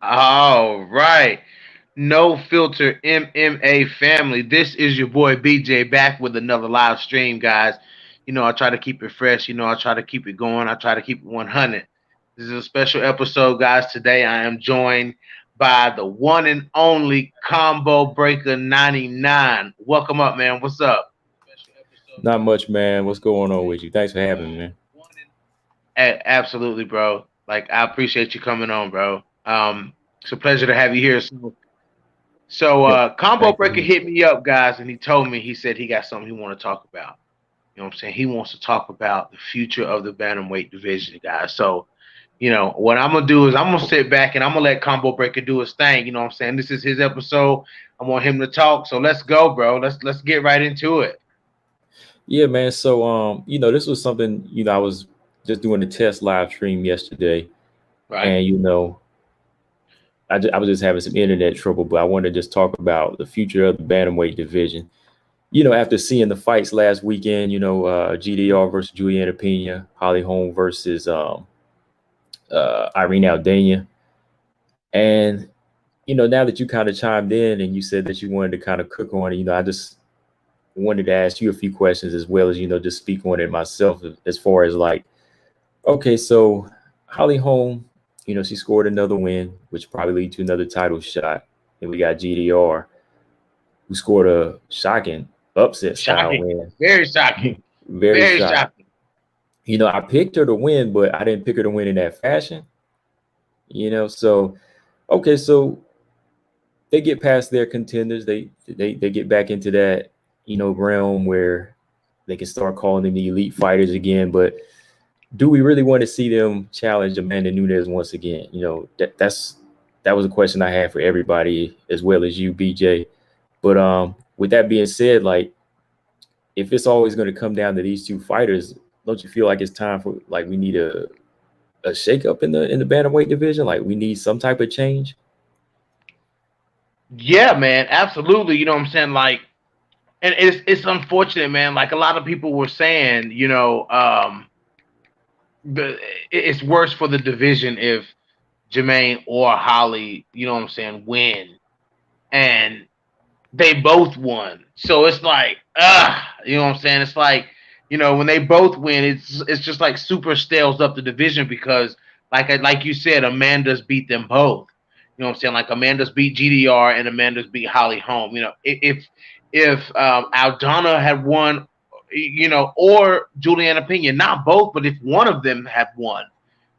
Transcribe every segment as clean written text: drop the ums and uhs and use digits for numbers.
All right. No filter MMA family. This is your boy BJ back with another live stream, guys. I try to keep it fresh. I try to keep it going. I try to keep it 100. This is a special episode, guys. Today I am joined by the one and only Combo Breaker 99. Welcome up, man. What's up? Not much, man. What's going on with you? Thanks for having me, man. Absolutely, bro. Like I appreciate you coming on, bro. It's a pleasure to have you here. So, Yep. Combo Thanks for Breaker having me. hit me up, guys, and he told me, he said he got something he want to talk about. You know what I'm saying? He wants to talk about the future of the Bantamweight division, guys. So, what I'm gonna do is I'm gonna sit back and I'm gonna let Combo Breaker do his thing. You know what I'm saying? This is his episode. I want him to talk. So let's go, bro. Let's get right into it. Yeah, man. So, this was something, I was just doing a test live stream yesterday, Right? and I was just having some internet trouble, but I wanted to just talk about the future of the bantamweight division. After seeing the fights last weekend, GDR versus Juliana Pena, Holly Holm versus Irene Aldana, and now that you kind of chimed in and you said that you wanted to kind of cook on it, I just wanted to ask you a few questions as well as just speak on it myself as far as like, okay, so Holly Holm, she scored another win, which probably lead to another title shot. And we got GDR, who scored a shocking upset style Shocking. win. Very shocking. Very Very shocking. shocking. I picked her to win, but I didn't pick her to win in that fashion. So okay, so they get past their contenders. They get back into that realm where they can start calling them the elite fighters again. But do we really want to see them challenge Amanda Nunes once again? That was a question I had for everybody as well as you, BJ. But with that being said, like if it's always going to come down to these two fighters, don't you feel like it's time for like we need a shakeup in the bantamweight division? Like we need some type of change. Yeah, man. Absolutely. You know what I'm saying? Like, and it's unfortunate, man. Like a lot of people were saying, the it's worse for the division if Jermaine or Holly, you know what I'm saying, win, and they both won. So it's like, you know what I'm saying? It's like, when they both win, it's just like super stales up the division because, like you said, Amanda's beat them both. You know what I'm saying? Like Amanda's beat GDR and Amanda's beat Holly Holm. If Aldana had won, or Juliana Pena, not both, but if one of them had won,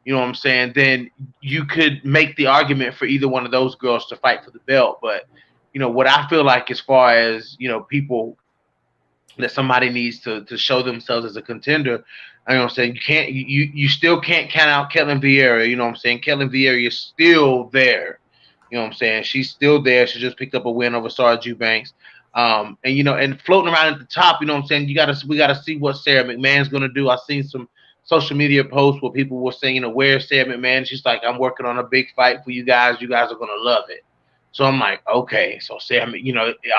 you know what I'm saying, then you could make the argument for either one of those girls to fight for the belt. But what I feel like as far as people that somebody needs to show themselves as a contender, you know what I'm saying, you still can't count out Kellen Vieira. You know what I'm saying? Kellen Vieira is still there. You know what I'm saying? She's still there. She just picked up a win over Sarah Eubanks. And floating around at the top, you know what I'm saying? We gotta see what Sarah McMahon's gonna do. I've seen some social media posts where people were saying, where's Sarah McMahon? She's like, I'm working on a big fight for you guys. You guys are gonna love it. So I'm like, okay, so Sarah,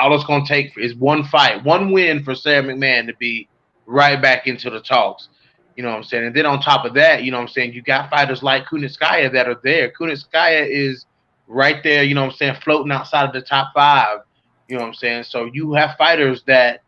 all it's gonna take is one fight, one win for Sarah McMahon to be right back into the talks. You know what I'm saying? And then on top of that, you know what I'm saying, you got fighters like Kunitskaya that are there. Kunitskaya is right there, you know what I'm saying, floating outside of the top five. You know what I'm saying? So you have fighters that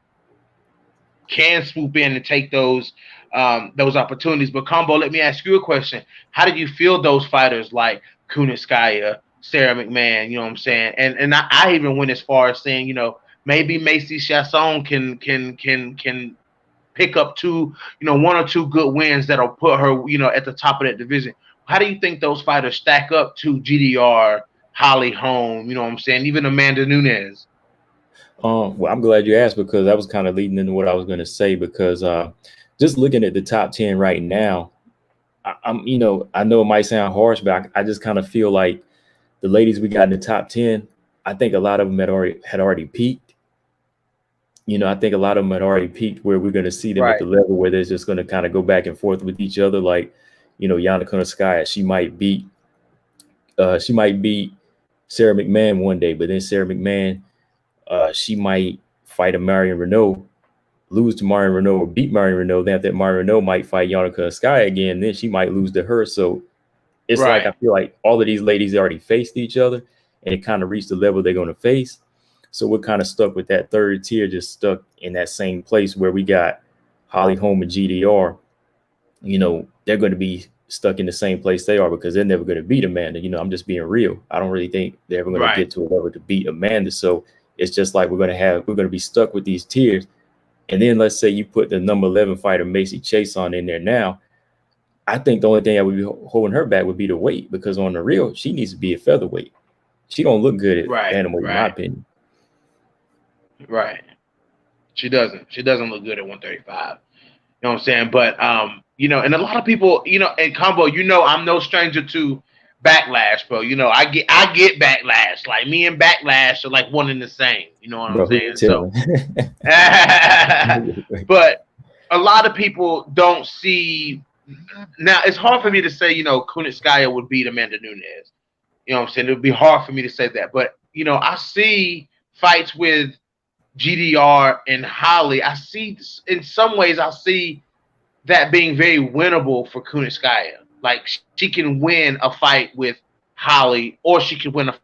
can swoop in and take those opportunities. But Combo, let me ask you a question. How did you feel those fighters like Kunitskaya, Sarah McMahon, you know what I'm saying? And I even went as far as saying, maybe Macy Chasson can pick up one or two good wins that'll put her, at the top of that division. How do you think those fighters stack up to GDR, Holly Holm, you know what I'm saying, even Amanda Nunes? Well, I'm glad you asked because that was kind of leading into what I was going to say. Because just looking at the top 10 right now, I know it might sound harsh, but I just kind of feel like the ladies we got in the top 10, I think a lot of them had already peaked. I think a lot of them had already peaked where we're going to see them at Right. the level where they're just going to kind of go back and forth with each other. Like, Yana Kunitskaya, she might beat Sarah McMahon one day, but then Sarah McMahon, she might fight a Marion Renault, lose to Marion Renault or beat Marion Renault. Then that Marion Renault might fight Yana Kunitskaya again, then she might lose to her. So it's like I Right. feel like all of these ladies already faced each other, and it kind of reached the level they're going to face. So we're kind of stuck with that third tier, just stuck in that same place where we got Holly Holm and GDR. You know, they're going to be stuck in the same place they are because they're never going to beat Amanda. You know, I'm just being real. I don't really think they're ever going to Right. get to a level to beat Amanda. So it's just like we're going to be stuck with these tiers. And then let's say you put the number 11 fighter Macy Chase on in there now. I think the only thing that would be holding her back would be the weight, because on the real, she needs to be a featherweight. She don't look good at Right. bantamweight, in my Right. opinion. Right. She doesn't. She doesn't look good at 135. You know what I'm saying? But you know, and a lot of people, you know, in combo, you know, I'm no stranger to backlash, bro. You know, I get backlash. Like me and backlash are like one and the same. You know what I'm Bro, who you saying? So, telling? but a lot of people don't see. Now it's hard for me to say, you know, Kunitskaya would beat Amanda Nunes. You know what I'm saying? It would be hard for me to say that. But, you know, I see fights with GDR and Holly. I see, in some ways, I see that being very winnable for Kunitskaya. Like, she can win a fight with Holly, or she can win a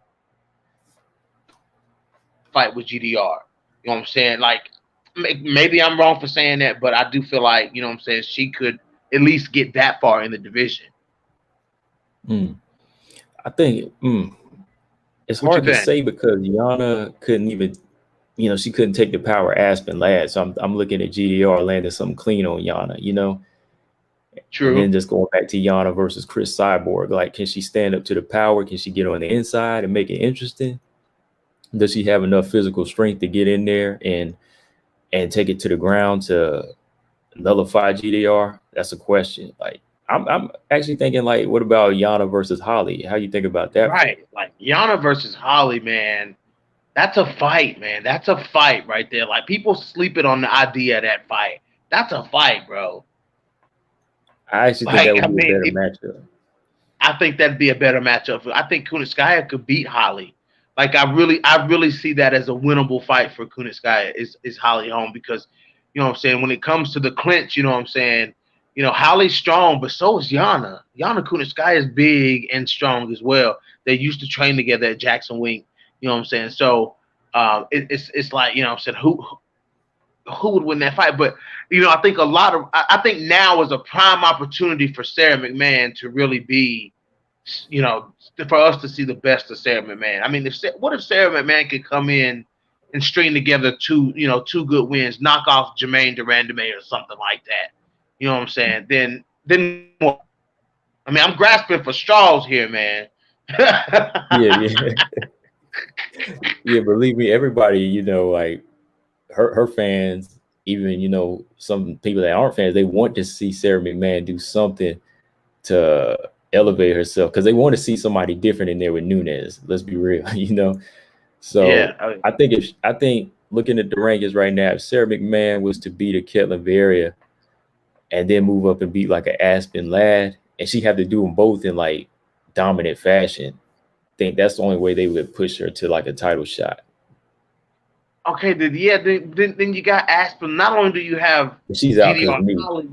fight with GDR. You know what I'm saying? Like, maybe I'm wrong for saying that, but I do feel like, you know what I'm saying, she could at least get that far in the division. I think it's What you hard to think? say because Yana couldn't even, you know, she couldn't take the power Aspen lad. So I'm looking at GDR landing something clean on Yana, you know, and True. then just going back to Yana versus Chris Cyborg. Like, can she stand up to the power? Can she get on the inside and make it interesting? Does she have enough physical strength to get in there and take it to the ground to nullify GDR? That's a question. Like, I'm actually thinking, like, what about Yana versus Holly? How you think about that fight? Right. Like, Yana versus Holly, man. That's a fight, man. That's a fight right there. Like, people sleeping on the idea of that fight. That's a fight, bro. I actually think that Like, would I be a mean, better matchup. I think that'd be a better matchup. I think Kunitskaya could beat Holly. Like, I really see that as a winnable fight for Kunitskaya is Holly Holm, because, you know what I'm saying, when it comes to the clinch, you know what I'm saying, you know, Holly's strong, but so is Yana. Yana Kunitskaya is big and strong as well. They used to train together at Jackson Wink. You know what I'm saying? So it's like, you know what I'm saying, who would win that fight? But, you know, I think I think now is a prime opportunity for Sarah McMahon to really be, you know, for us to see the best of Sarah McMahon. I mean, what if Sarah McMahon could come in and string together two good wins, knock off Jermaine Durandame or something like that? You know what I'm saying? Then what? I mean, I'm grasping for straws here, man. Yeah, yeah. Yeah, believe me, everybody, you know, like her fans, even, you know, some people that aren't fans, they want to see Sarah McMahon do something to elevate herself because they want to see somebody different in there with Nunes. Let's be real, you know. So Yeah. I think looking at the rankings right now, if Sarah McMahon was to beat a Ketlin Vieira and then move up and beat like an Aspen Ladd, and she had to do them both in like dominant fashion, I think that's the only way they would push her to like a title shot. Okay, then you got Aspen. Not only do you have But she's out because GDR me. Holly,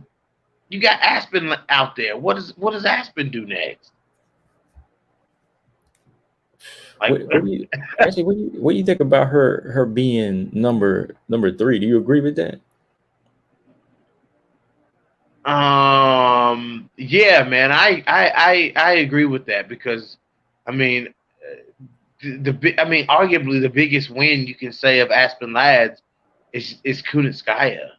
you got Aspen out there. What does Aspen do next? Like, What do you actually what do you think about her being number 3? Do you agree with that? yeah, man, I agree with that, because, I mean, I mean, arguably the biggest win you can say of Aspen Lads is Kunitskaya.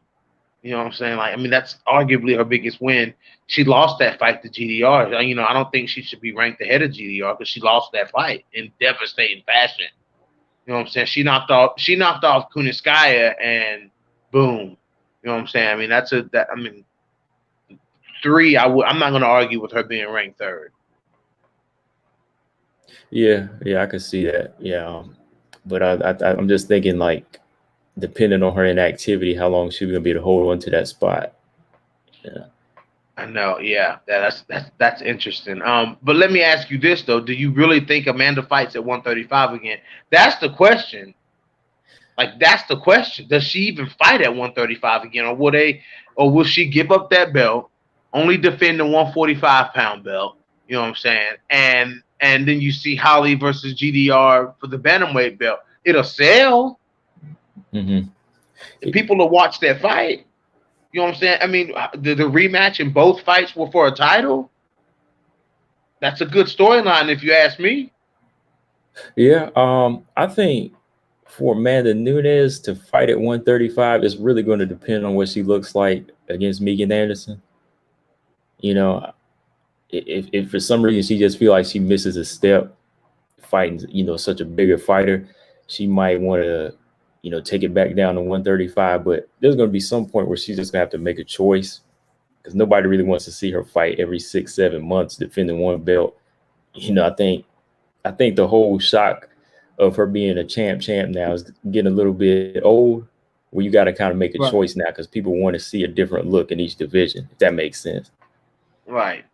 You know what I'm saying? Like, I mean, that's arguably her biggest win. She lost that fight to GDR. You know, I don't think she should be ranked ahead of GDR because she lost that fight in devastating fashion. You know what I'm saying? She knocked off Kunitskaya, and boom. You know what I'm saying? I mean, I mean, 3. I'm not going to argue with her being ranked 3rd. Yeah, I could see that. Yeah, but I'm just thinking, like, depending on her inactivity, how long she's gonna be able to hold on to that spot. Yeah. I know, yeah, that's interesting. But let me ask you this though: do you really think Amanda fights at 135 again? That's the question. Like, that's the question. Does she even fight at 135 again, or will she give up that belt, only defend the 145-pound belt, You know what I'm saying? And then you see Holly versus GDR for the bantamweight belt. It'll sell. Mm-hmm. People will watch that fight. You know what I'm saying? I mean, the rematch in both fights were for a title. That's a good storyline, if you ask me. Yeah, I think for Amanda Nunes to fight at 135 is really going to depend on what she looks like against Megan Anderson. You know, if for some reason she just feel like she misses a step fighting, such a bigger fighter, she might want to, take it back down to 135. But there's going to be some point where she's just going to have to make a choice because nobody really wants to see her fight every 6-7 months defending one belt. I think the whole shock of her being a champ now is getting a little bit old, where you got to kind of make a Right. choice now because people want to see a different look in each division, if that makes sense. Right.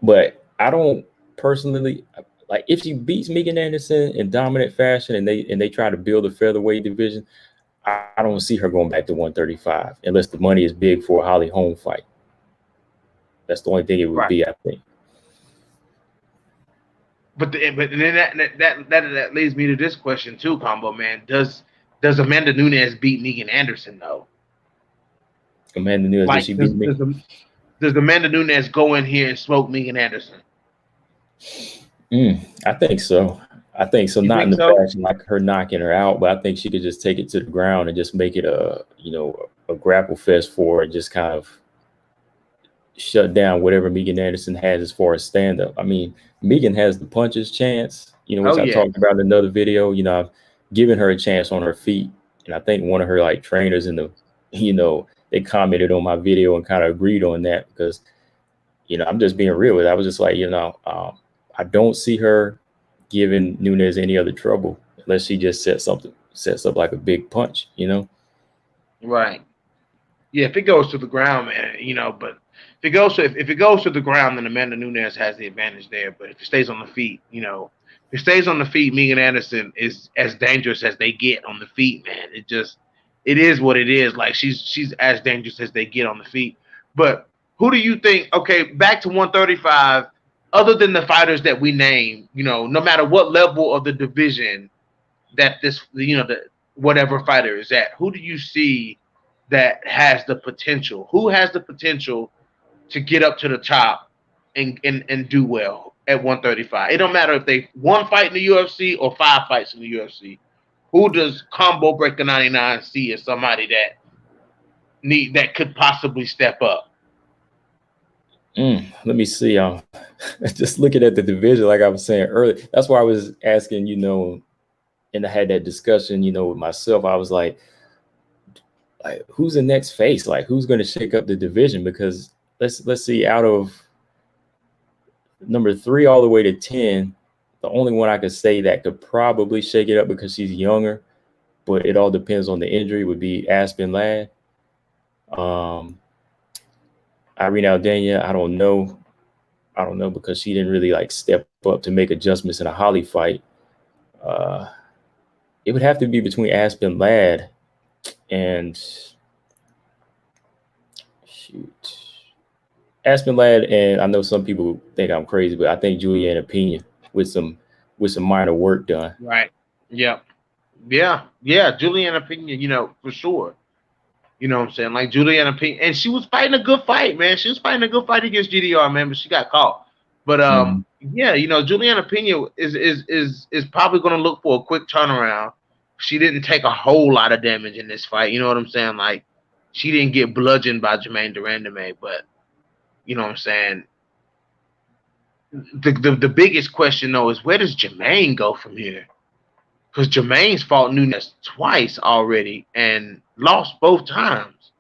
But I don't personally like if she beats Megan Anderson in dominant fashion and they try to build a featherweight division. I don't see her going back to 135 unless the money is big for a Holly Holm fight. That's the only thing it would Right. be, I think. But then that leads me to this question too, Combo Man. Does Amanda Nunes beat Megan Anderson though? Amanda Nunes, did Like she beat me? does Amanda Nunes go in here and smoke Megan Anderson? I think so. I think so. You Not in think the so? fashion like her knocking her out, but I think she could just take it to the ground and just make it a grapple fest for her and just kind of shut down whatever Megan Anderson has as far as stand up. I mean, Megan has the punches chance, Oh which I yeah. talked about in another video. I've given her a chance on her feet, and I think one of her like trainers in the, they commented on my video and kind of agreed on that because, I'm just being real with it. I was just like, I don't see her giving Nunes any other trouble unless she just sets up like a big punch. Right. Yeah, if it goes to the ground, man, but if it goes to the ground, then Amanda Nunes has the advantage there. But if it stays on the feet, if it stays on the feet, Megan Anderson is as dangerous as they get on the feet, man. It is what it is. Like she's as dangerous as they get on the feet. But who do you think? Okay, back to 135. Other than the fighters that we name, no matter what level of the division that that whatever fighter is at, who do you see that has the potential? Who has the potential to get up to the top and do well at 135? It don't matter if they one fight in the UFC or 5 fights in the UFC. Who does Combo Breaker 99 see as somebody that could possibly step up? Let me see. Just looking at the division, like I was saying earlier, that's why I was asking, and I had that discussion, with myself. I was like, who's the next face? Like, who's going to shake up the division? Because let's see, out of number 3 all the way to 10, the only one I could say that could probably shake it up because she's younger, but it all depends on the injury, would be Aspen Ladd. Irene Aldana, I don't know because she didn't really like step up to make adjustments in a Holly fight. It would have to be between Aspen Ladd and Aspen Ladd, and I know some people think I'm crazy, but I think Juliana Pena with some minor work done. Right. Yep. Yeah. Juliana Pena, for sure. You know what I'm saying? Like Juliana Pena, and she was fighting a good fight, man. She was fighting a good fight against GDR, man, but she got caught. But yeah, Juliana Pena is probably going to look for a quick turnaround. She didn't take a whole lot of damage in this fight. You know what I'm saying? Like she didn't get bludgeoned by Jermaine Durandame, but you know what I'm saying? The biggest question though is where does Jermaine go from here? Because Jermaine's fought Nunes twice already and lost both times.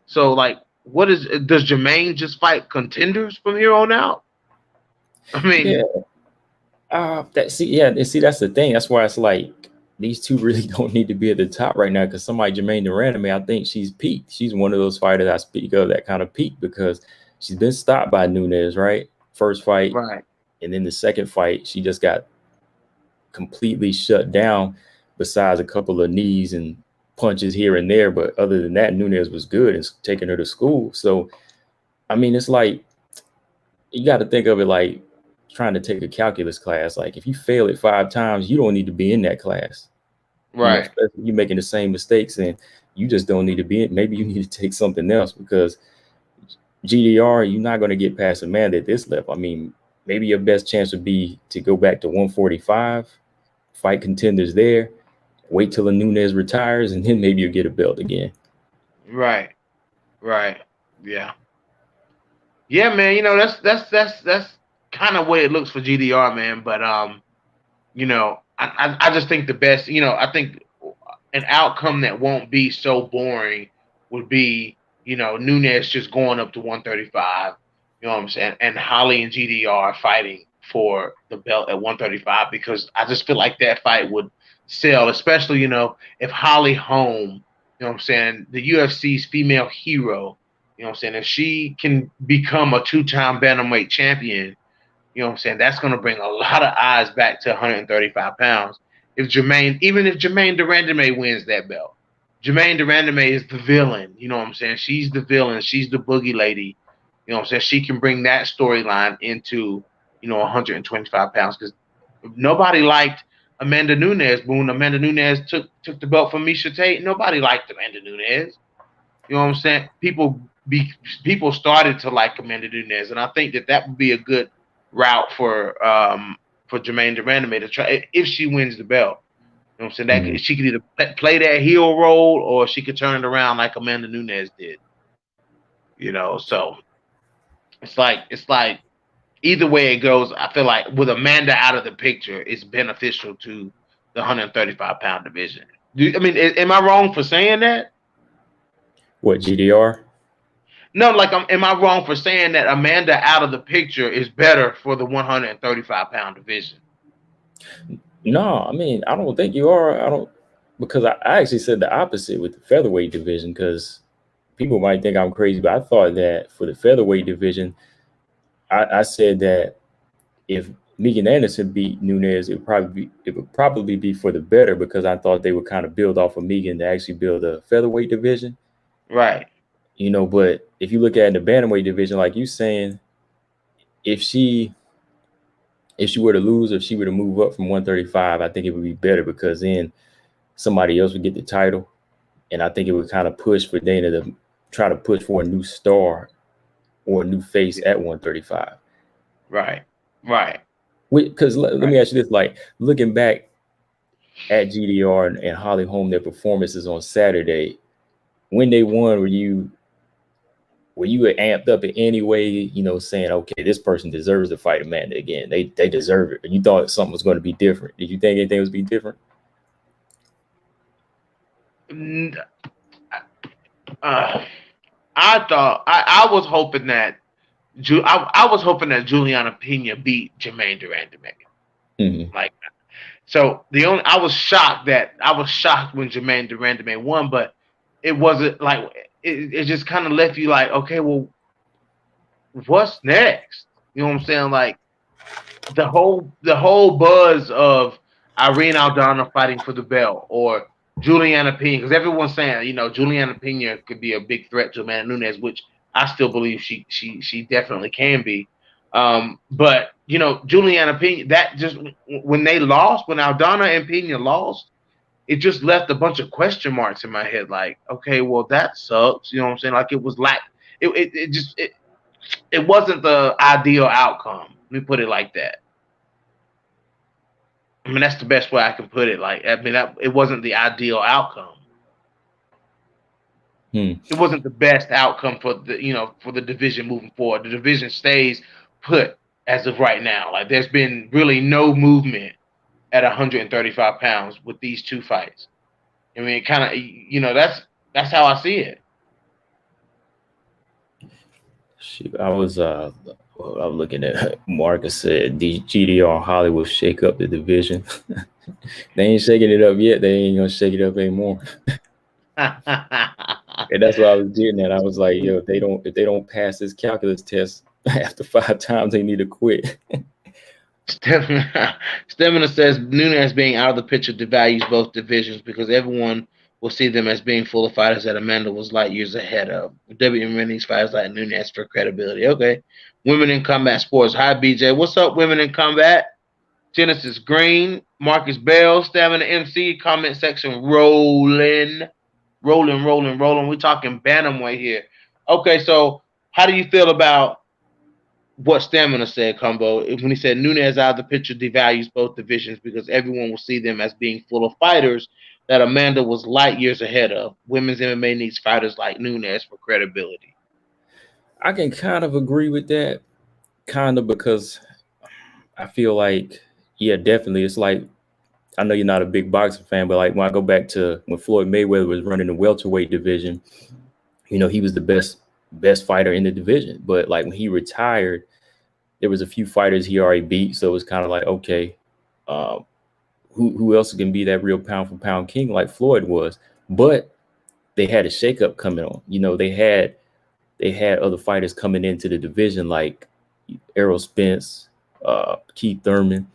So like, does Jermaine just fight contenders from here on out? I mean, yeah. That's the thing. That's why it's like these two really don't need to be at the top right now because somebody Jermaine Durandame, I think she's peaked. She's one of those fighters I speak of that kind of peak because she's been stopped by Nunes, right? First fight, right. And then the second fight, she just got completely shut down besides a couple of knees and punches here and there. But other than that, Nunes was good and taking her to school. So, I mean, it's like you got to think of it like trying to take a calculus class. Like if you fail it 5 times, you don't need to be in that class. Right. Especially you making the same mistakes, and you just don't need to be in. Maybe you need to take something else, because GDR, you're not going to get past Amanda at this level. I mean, maybe your best chance would be to go back to 145, fight contenders there, wait till the Nunes retires, and then maybe you'll get a belt again. Right. Yeah. Yeah, man. You know, that's kind of way it looks for GDR, man. But you know, I just think the best, you know, I think an outcome that won't be so boring would be, you know, Nunes just going up to 135, you know what I'm saying, and Holly and GDR fighting for the belt at 135, because I just feel like that fight would sell, especially, you know, if Holly Holm, you know what I'm saying, the UFC's female hero, you know what I'm saying, if she can become a 2-time bantamweight champion, you know what I'm saying, that's going to bring a lot of eyes back to 135 pounds. If Jermaine, even if Jermaine Durandame wins that belt, Jermaine Durandame is the villain. You know what I'm saying? She's the villain. She's the boogie lady. You know what I'm saying? She can bring that storyline into, you know, 125 pounds, because nobody liked Amanda Nunes. But when Amanda Nunes took the belt from Miesha Tate, nobody liked Amanda Nunes. You know what I'm saying? People started to like Amanda Nunes, and I think that would be a good route for Jermaine Durandame to try if she wins the belt. You know what I'm saying? That she could either play that heel role, or she could turn it around like Amanda Nunes did. You know, so it's like either way it goes, I feel like with Amanda out of the picture, it's beneficial to the 135-pound division. I mean, am I wrong for saying that? What, GDR? No, like, am I wrong for saying that Amanda out of the picture is better for the 135-pound division? No, I mean, I don't think you are. I don't, because I actually said the opposite with the featherweight division, because people might think I'm crazy, but I thought that for the featherweight division, I said that if Megan Anderson beat Nunes, it would probably be for the better, because I thought they would kind of build off of Megan to actually build a featherweight division. Right. You know, but if you look at the bantamweight division, like you saying, if she were to lose, or if she were to move up from 135, I think it would be better, because then somebody else would get the title. And I think it would kind of push for Dana to try to push for a new star or a new face at 135. Right. Because let me ask you this, like, looking back at GDR and Holly Holm, their performances on Saturday, when they won, were you amped up in any way, you know, saying, okay, this person deserves to fight Amanda again, they deserve it, and you thought something was going to be different? Did you think anything was be different? I thought I was hoping that I was hoping that Juliana Pena beat Jermaine Durandame. Mm-hmm. Like, so I was shocked when Jermaine Durandame won, but it wasn't like it just kind of left you like, okay, well, what's next? You know what I'm saying? Like, the whole buzz of Irene Aldana fighting for the belt, or Juliana Pena, because everyone's saying, you know, Juliana Pena could be a big threat to Amanda Nunes, which I still believe she definitely can be. But you know, Juliana Pena, that just when Aldana and Pena lost, it just left a bunch of question marks in my head. Like, okay, well, that sucks. You know what I'm saying? Like, it was like it wasn't the ideal outcome. Let me put it like that. I mean, that's the best way I can put it. Like, I mean, it wasn't the ideal outcome. It wasn't the best outcome for the division moving forward. The division stays put as of right now. Like, there's been really no movement at 135 pounds with these two fights. I mean, it kind of, you know, that's how I see it. I was looking at Marcus said GDR Holly will shake up the division. They ain't shaking it up yet. They ain't gonna shake it up anymore. And that's what I was getting at. I was like, yo, if they don't pass this calculus test after 5 times, they need to quit. Stemina says Nunes being out of the picture devalues both divisions, because everyone will see them as being full of fighters that Amanda was light years ahead of. WM needs fighters like Nunes for credibility. Okay. Women in combat sports. Hi, BJ. What's up, women in combat? Genesis Green, Marcus Bell, Stamina MC, comment section rolling. We're talking Bantamweight here. Okay, so how do you feel about what Stamina said, Combo? When he said Nunes out of the picture devalues both divisions because everyone will see them as being full of fighters that Amanda was light years ahead of. Women's MMA needs fighters like Nunes for credibility. I can kind of agree with that, kind of, because I feel like, yeah, definitely. It's like, I know you're not a big boxing fan, but like when I go back to when Floyd Mayweather was running the welterweight division, you know, he was the best fighter in the division. But like when he retired, there was a few fighters he already beat, so it was kind of like, okay, who else can be that real pound for pound king like Floyd was? But they had a shakeup coming on. You know, they had other fighters coming into the division like Errol Spence, Keith Thurman.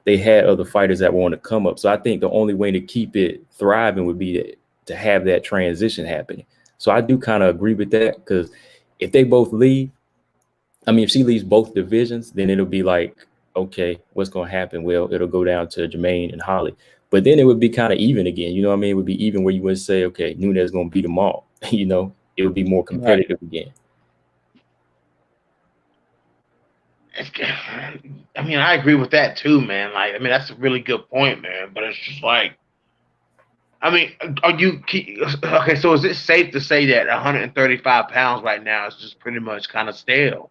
They had other fighters that were on the come up. So I think the only way to keep it thriving would be to have that transition happening. So I do kind of agree with that, because if they both leave, I mean, if she leaves both divisions, then it'll be like, okay, what's going to happen? Well, it'll go down to Jermaine and Holly. But then it would be kind of even again. You know what I mean? It would be even where you wouldn't say, okay, Nunes is going to beat them all. You know, it would be more competitive again. I mean, I agree with that too, man. Like, I mean, that's a really good point, man. But it's just like, I mean, are you okay? So is it safe to say that 135 pounds right now is just pretty much kind of stale?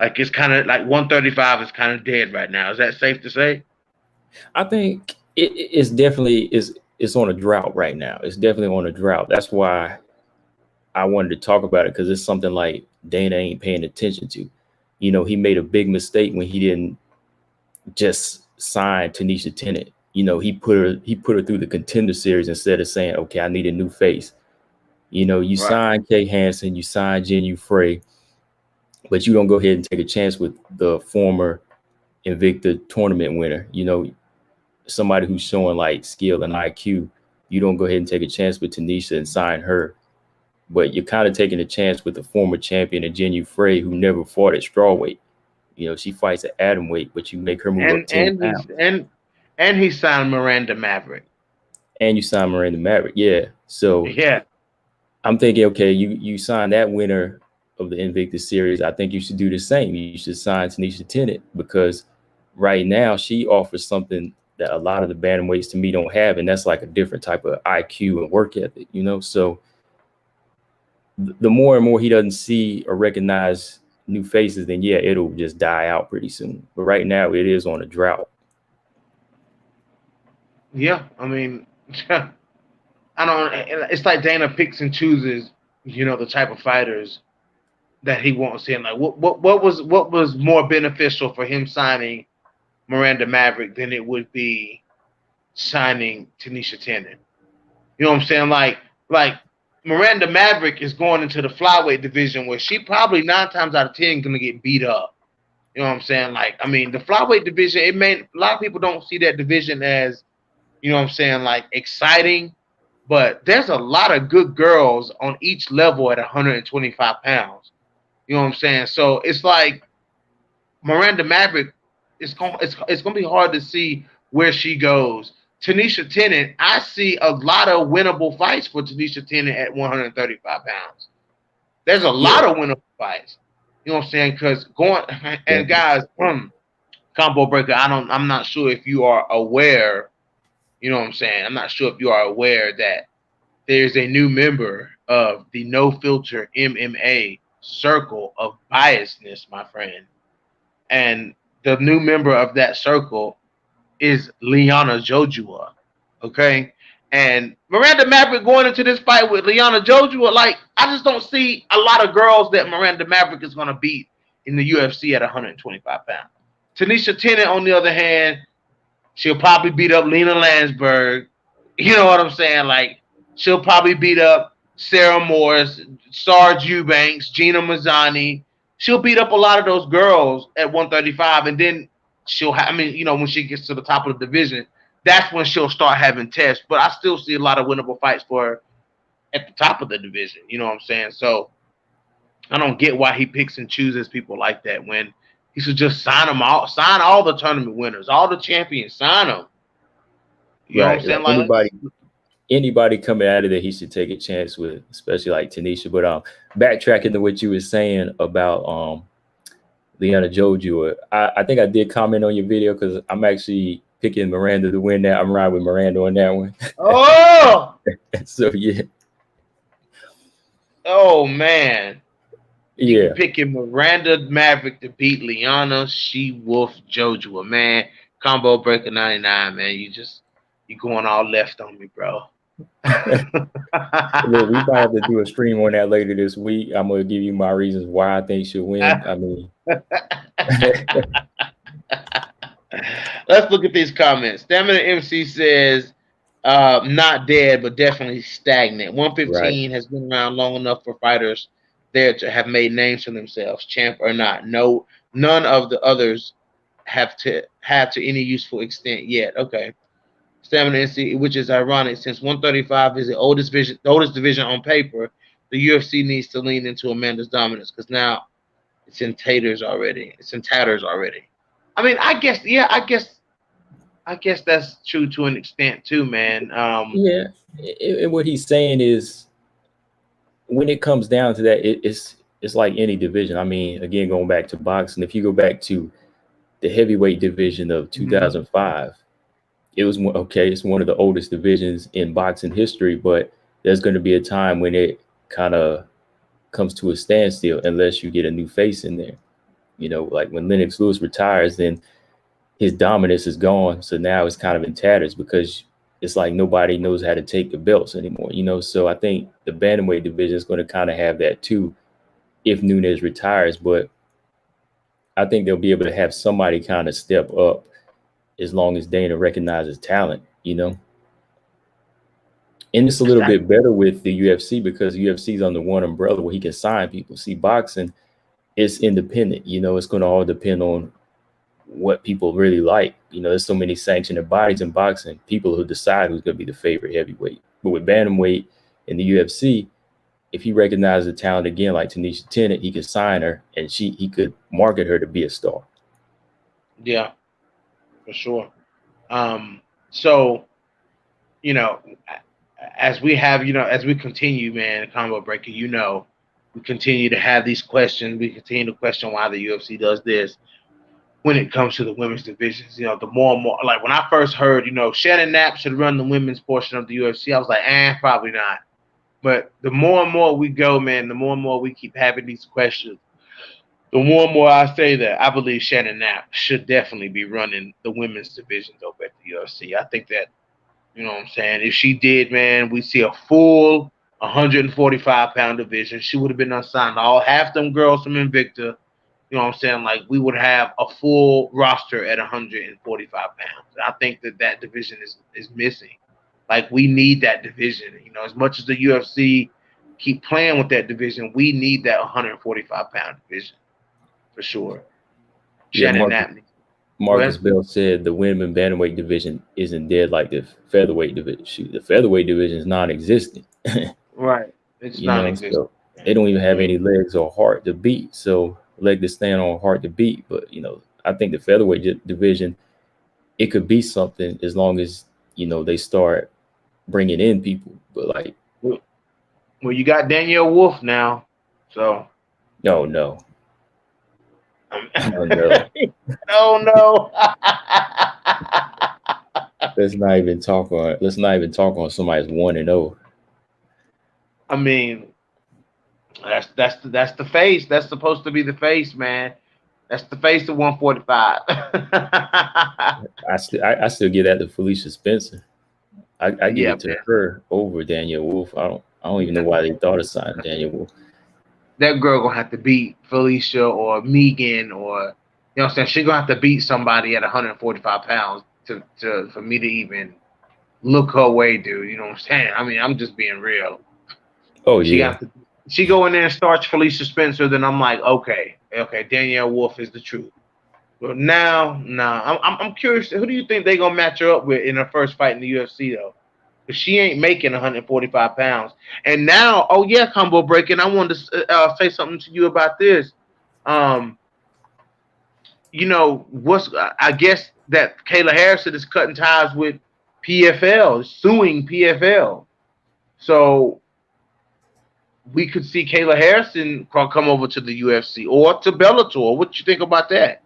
Like, it's kind of like 135 is kind of dead right now. Is that safe to say? I think it's definitely it's on a drought right now. It's definitely on a drought. That's why I wanted to talk about it, because it's something like Dana ain't paying attention to. You know, he made a big mistake when he didn't just sign Tanisha Tennant. You know, he put her through the Contender Series instead of saying, okay, I need a new face. You know, you sign Kay Hansen, you sign Jin Frey, but you don't go ahead and take a chance with the former Invicta tournament winner. You know, somebody who's showing like skill and IQ. You don't go ahead and take a chance with Tanisha and sign her. But you're kind of taking a chance with the former champion of Jin Frey, who never fought at strawweight. You know, she fights at atom weight, but you make her move up 10 pounds. And he signed Miranda Maverick. And you signed Miranda Maverick, yeah. So yeah, I'm thinking, okay, you sign that winner of the Invictus Series. I think you should do the same. You should sign Tanisha Tennant, because right now she offers something that a lot of the bantamweights to me don't have, and that's like a different type of IQ and work ethic, you know? So the more and more he doesn't see or recognize new faces, then yeah, it'll just die out pretty soon. But right now it is on a drought. Yeah, I mean, I don't. It's like Dana picks and chooses, you know, the type of fighters that he wants to see. And like, what was more beneficial for him signing Miranda Maverick than it would be signing Tanisha Tennant? You know what I'm saying? Like Miranda Maverick is going into the flyweight division where she probably 9 times out of 10 gonna get beat up. You know what I'm saying? Like, I mean, the flyweight division, a lot of people don't see that division as, you know what I'm saying, like exciting, but there's a lot of good girls on each level at 125 pounds. You know what I'm saying? So it's like Miranda Maverick, it's gonna be hard to see where she goes. Tanisha Tennant, I see a lot of winnable fights for Tanisha Tennant at 135 pounds. There's a lot of winnable fights. You know what I'm saying? Because and guys, Combo Breaker, I'm not sure if you are aware. You know what I'm saying? I'm not sure if you are aware that there's a new member of the No Filter MMA circle of biasness, my friend. And the new member of that circle is Liana Jojua. Okay? And Miranda Maverick going into this fight with Liana Jojua, like, I just don't see a lot of girls that Miranda Maverick is going to beat in the UFC at 125 pounds. Tanisha Tennant, on the other hand, she'll probably beat up Lena Landsberg. You know what I'm saying? Like, she'll probably beat up Sarah Morris, Sarge Eubanks, Gina Mazzani. She'll beat up a lot of those girls at 135, and then she'll have, I mean, you know, when she gets to the top of the division, that's when she'll start having tests. But I still see a lot of winnable fights for her at the top of the division. You know what I'm saying? So I don't get why he picks and chooses people like that when he should just sign all the tournament winners, all the champions, sign them. You know what I'm Right. saying? Like Like, anybody coming out of there, he should take a chance with, especially like Tanisha. But backtracking to what you were saying about Liana Joju, I think I did comment on your video because I'm actually picking Miranda to win that. I'm riding with Miranda on that one. oh, So yeah, oh man. You yeah, picking Miranda Maverick to beat Liana She Wolf Jojo, man. Combo Breaker 99, man. You going all left on me, bro. look, we might have to do a stream on that later this week. I'm gonna give you my reasons why I think she'll win. I mean, Let's look at these comments. Stamina MC says, not dead, but definitely stagnant. right. 115 has been around long enough for fighters there to have made names for themselves, champ or not. No, none of the others have to any useful extent yet. Okay. Stamina MC, which is ironic since 135 is the oldest division on paper. The UFC needs to lean into Amanda's dominance because now it's in taters already. It's in tatters already. I mean, I guess, yeah, I guess that's true to an extent too, man. Yeah, and what he's saying is, when it comes down to that, it's like any division. I mean, again, going back to boxing, if you go back to the heavyweight division of 2005, it was okay. It's one of the oldest divisions in boxing history, but there's going to be a time when it kind of comes to a standstill unless you get a new face in there. You know, like when Lennox Lewis retires, then his dominance is gone. So now it's kind of in tatters because it's like nobody knows how to take the belts anymore. You know, so I think the bantamweight division is going to kind of have that too if Nunes retires, but I think they'll be able to have somebody kind of step up as long as Dana recognizes talent, you know. And it's a little bit better with the UFC because UFC is under one umbrella where he can sign people. See, boxing, it's independent. You know, it's going to all depend on what people really like. You know, there's so many sanctioned bodies in boxing, people who decide who's going to be the favorite heavyweight. But with bantamweight in the UFC, if he recognizes the talent again, like Tanisha Tennant, he could sign her and he could market her to be a star. Yeah, for sure. So, you know, as we have, as we continue, man, Combo Breaker, we continue to have these questions. We continue to question why the UFC does this when it comes to the women's divisions. The more and more, like when I first heard, Shannon Knapp should run the women's portion of the UFC, I was like, probably not. But the more and more we go, man, the more and more we keep having these questions, the more and more I say that I believe Shannon Knapp should definitely be running the women's divisions over at the UFC. I think that, you know what I'm saying, if she did, man, we see a full 145-pound division. She would have been unsigned. Half them girls from Invicta. You know what I'm saying? Like, we would have a full roster at 145 pounds. I think that division is missing. Like, we need that division. As much as the UFC keep playing with that division, we need that 145-pound division for sure. Yeah, Shannon Knapp. Marcus Bell said the women bantamweight division isn't dead like the featherweight division. The featherweight division is non-existent. Right. It's non-existent. So they don't even have any legs or heart to beat. So leg to stand on, heart to beat. But I think the featherweight division, it could be something as long as they start bringing in people. But like, well, you got Danielle Wolf now, so no. Oh no! Oh no! Let's not even talk on somebody's 1-0. I mean, that's the face. That's supposed to be the face, man. That's the face of 145. I still give that to Felicia Spencer. I give it to her over Danielle Wolf. I don't even know why they thought of signing Danielle Wolf. That girl gonna have to beat Felicia or Megan or, you know what I'm saying? She's gonna have to beat somebody at 145 pounds for me to even look her way, dude. You know what I'm saying? I mean, I'm just being real. Oh yeah. She go in there and starts Felicia Spencer, then I'm like, okay, Danielle Wolf is the truth. But now, I'm curious. Who do you think they gonna match her up with in her first fight in the UFC though? because she ain't making 145 pounds. And now, oh yeah, combo breaking. I wanted to say something to you about this. Um, I guess that Kayla Harrison is cutting ties with PFL, suing PFL. So we could see Kayla Harrison come over to the UFC or to Bellator. What you think about that?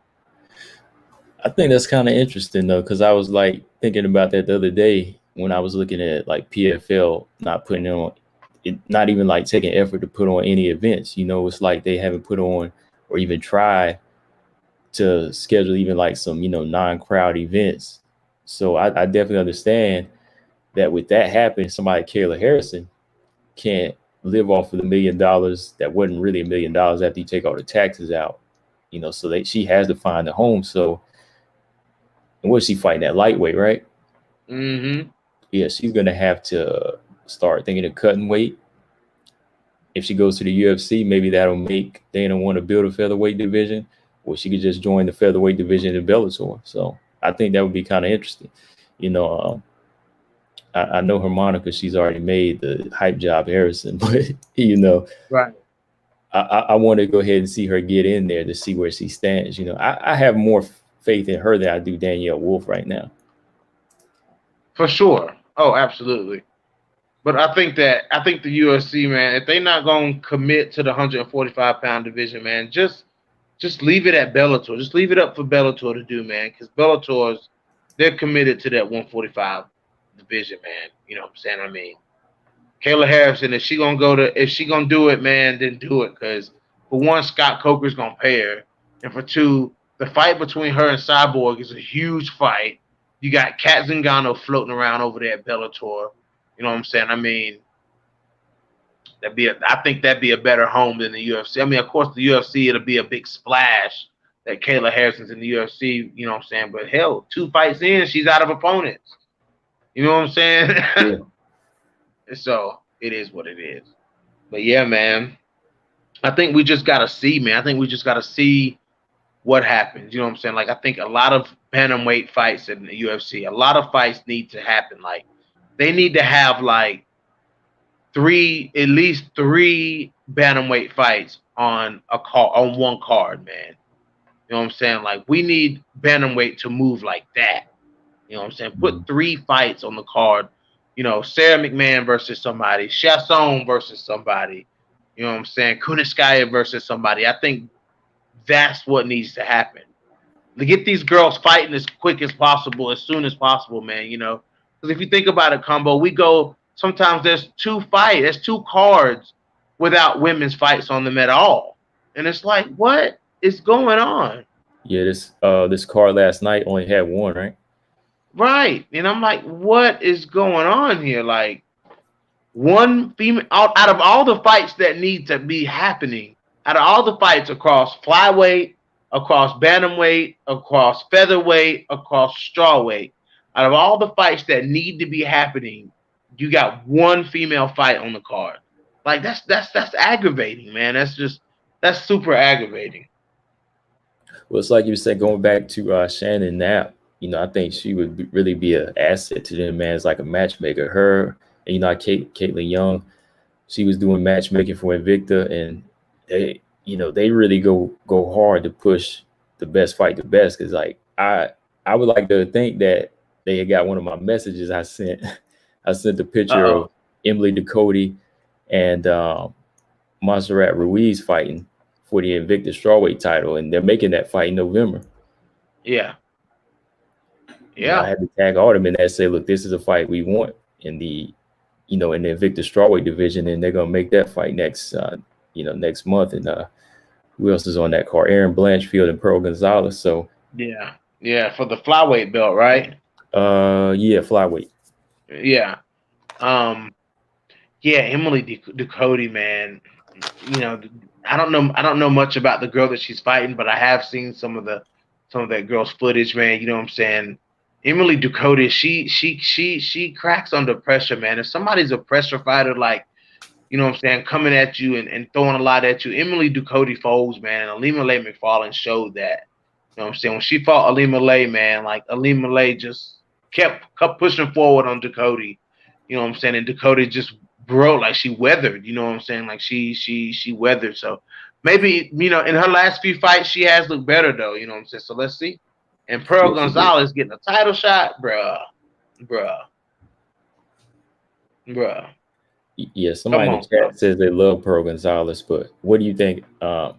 I think that's kind of interesting though, because I was like thinking about that the other day when I was looking at like PFL not putting on, not even like taking effort to put on any events. It's like they haven't put on or even tried to schedule even like some non-crowd events. So I definitely understand that with that happening, somebody Kayla Harrison can't live off of the $1 million that wasn't really $1 million after you take all the taxes out. So she has to find a home. So, and what's she fighting at lightweight, right? Mm-hmm. Yeah, she's gonna have to start thinking of cutting weight. If she goes to the UFC, maybe that'll make Dana want to build a featherweight division, or she could just join the featherweight division in Bellator. So I think that would be kind of interesting. I know her moniker, she's already made the hype job Harrison, but Right. I want to go ahead and see her get in there to see where she stands. I have more faith in her than I do Danielle Wolf right now. For sure. Oh, absolutely. But I think the UFC, man, if they're not gonna commit to the 145-pound division, man, just leave it at Bellator. Just leave it up for Bellator to do, man, because they're committed to that 145 division, man. You know what I'm saying? I mean, Kayla Harrison, if she gonna do it, man, then do it. Because for one, Scott Coker's gonna pay her, and for two, the fight between her and Cyborg is a huge fight. You got Kat Zingano floating around over there at Bellator. You know what I'm saying? I mean, I think that'd be a better home than the UFC. I mean, of course, the UFC, it'll be a big splash that Kayla Harrison's in the UFC. You know what I'm saying? But hell, 2 fights in, she's out of opponents. You know what I'm saying? Yeah. So it is what it is. But yeah, man, I think we just gotta see, man. I think we just gotta see what happens. You know what I'm saying? Like, I think a lot of bantamweight fights in the UFC, a lot of fights need to happen. Like, they need to have like at least three bantamweight fights on one card, man. You know what I'm saying? Like, we need bantamweight to move like that. You know what I'm saying? Put 3 fights on the card. Sarah McMahon versus somebody, Chasson versus somebody. You know what I'm saying? Kuniskaya versus somebody. I think that's what needs to happen. To get these girls fighting as quick as possible, as soon as possible, man. Because if you think about it, Combo, sometimes there's 2 cards without women's fights on them at all. And it's like, what is going on? Yeah, this card last night only had 1, right? Right. And I'm like, what is going on here? Like, one female out of all the fights that need to be happening, out of all the fights across flyweight, across bantamweight, across featherweight, across strawweight, out of all the fights that need to be happening, you got 1 female fight on the card. Like, that's aggravating, man. That's super aggravating. Well, it's like you said, going back to Shannon Knapp. I think she would really be an asset to them, man. It's like a matchmaker. Her and Caitlin Young, she was doing matchmaking for Invicta, and they really go hard to push the best fight the best. Because like I would like to think that they had got one of my messages I sent. I sent the picture of Emily Ducote and Montserrat Ruiz fighting for the Invicta strawweight title, and they're making that fight in November. Yeah. Yeah. I had to tag all them in that, say, look, this is a fight we want in the Invicta strawweight division, and they're gonna make that fight next month. And who else is on that card? Aaron Blanchfield and Pearl Gonzalez. So yeah, for the flyweight belt, right? Yeah, flyweight. Yeah. Yeah, Emily Ducote, man. I don't know much about the girl that she's fighting, but I have seen some of that girl's footage, man. You know what I'm saying? Emily Ducote, she cracks under pressure, man. If somebody's a pressure fighter, like, you know what I'm saying, coming at you and throwing a lot at you, Emily Ducote folds, man. And Alima Leigh McFarlane showed that. You know what I'm saying? When she fought Alima Leigh, man, like, Alima Leigh just kept pushing forward on Ducote. You You know what I'm saying? And Dakota just broke, like she weathered. You know what I'm saying? Like she weathered. So maybe in her last few fights she has looked better though. You know what I'm saying? So let's see. And Pearl Yeah, she did. Gonzalez getting a title shot, bruh. Yeah, somebody Come in the on, bro. chat says they love Pearl Gonzalez, but what do you think? I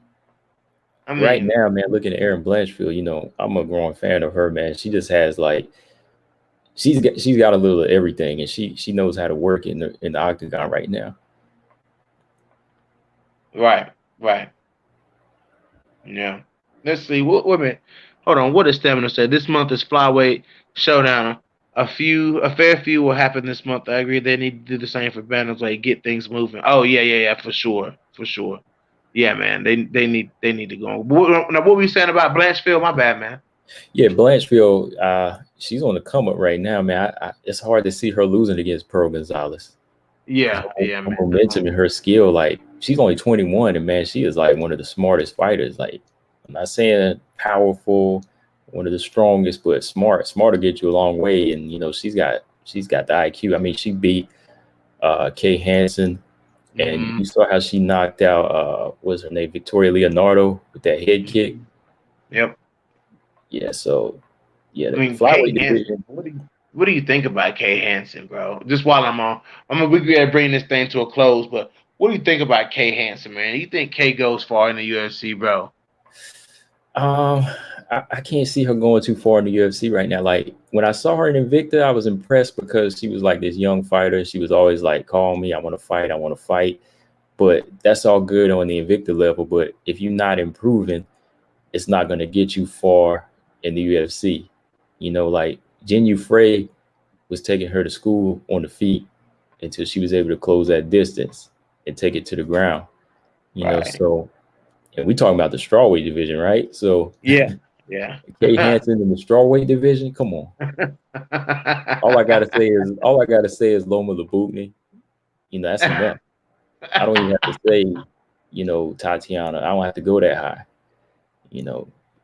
Right mean, now, man, looking at Erin Blanchfield, I'm a growing fan of her, man. She just has like she's got a little of everything, and she knows how to work in the octagon right now. right. Yeah. Let's see. Wait a minute. Hold on. What does Stamina say? This month is flyweight showdown. A fair few will happen this month. I agree. They need to do the same for Bantamweight. Get things moving. Oh yeah, for sure. Yeah, man. They need to go. Now, what were you saying about Blanchfield? My bad, man. Yeah, Blanchfield, she's on the come up right now, man. It's hard to see her losing against Pearl Gonzalez. Yeah, Her man. momentum and her skill, like she's only 21, and man, she is like one of the smartest fighters. Like, I'm not saying powerful, one of the strongest, but smart. Smart to get you a long way. And she's got the IQ. I mean, she beat Kay Hansen, and you saw how she knocked out what's her name, Victoria Leonardo, with that head kick. Yep. Yeah, so yeah, I the mean, Kay flyweight Hansen. division. What do you think about Kay Hansen, bro? Just while I'm on, we gotta bring this thing to a close. But what do you think about Kay Hansen, man? You think Kay goes far in the UFC, bro? Um, I can't see her going too far in the UFC right now. Like when I saw her in Invicta, I was impressed because she was like this young fighter. She was always like, "Call me, I want to fight, I want to fight." But that's all good on the Invicta level. But if you're not improving, it's not going to get you far in the UFC. Like Jin Frey was taking her to school on the feet until she was able to close that distance and take it to the ground. Right. So and we talking about the strawweight division, right? So Yeah. Kay Hansen in the strawweight division, come on. All I gotta say is Loma Labutni. That's enough. I don't even have to say, Tatiana. I don't have to go that high.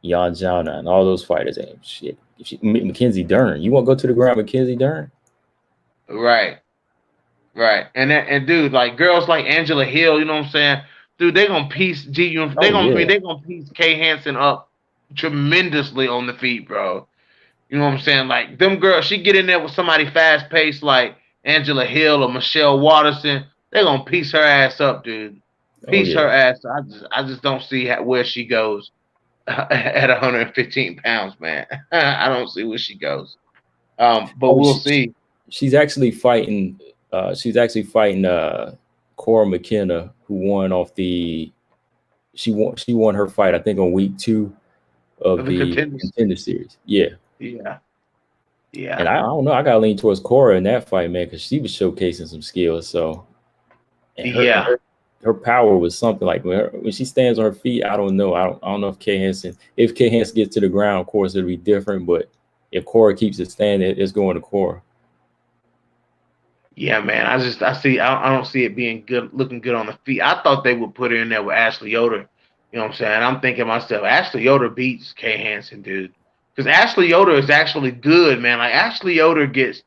Jan Jana and all those fighters. And shit. Mackenzie Dern. You want to go to the ground, Mackenzie Dern? Right. And dude, like girls like Angela Hill, you know what I'm saying? Dude, they gonna piece Oh yeah. they gonna piece Kay Hansen up tremendously on the feet, bro. You know what I'm saying? Like them girls, she get in there with somebody fast paced like Angela Hill or Michelle Watterson, they gonna piece her ass up, dude. Oh Piece her yeah. ass. I just don't see where she goes at 115 pounds, man. I don't see where she goes. But Oh, we'll see. she's actually fighting. She's actually fighting Cora McKenna, who won off the. She won her fight, I think, on week 2 of The the contenders. Contender Series. Yeah. Yeah. And I don't know. I got to lean towards Cora in that fight, man, because she was showcasing some skills. So, and her and Yeah. her power was something like when she stands on her feet. I don't know. I don't know if Kay Hansen gets to the ground, of course it'll be different. But if Cora keeps it standing, it's going to Cora. Yeah, man. I don't see it being good, looking good on the feet. I thought they would put her in there with Ashley Yoder. You know what I'm saying? I'm thinking myself, Ashley Yoder beats Kay Hansen, dude. Because Ashley Yoder is actually good, man. Like Ashley Yoder gets,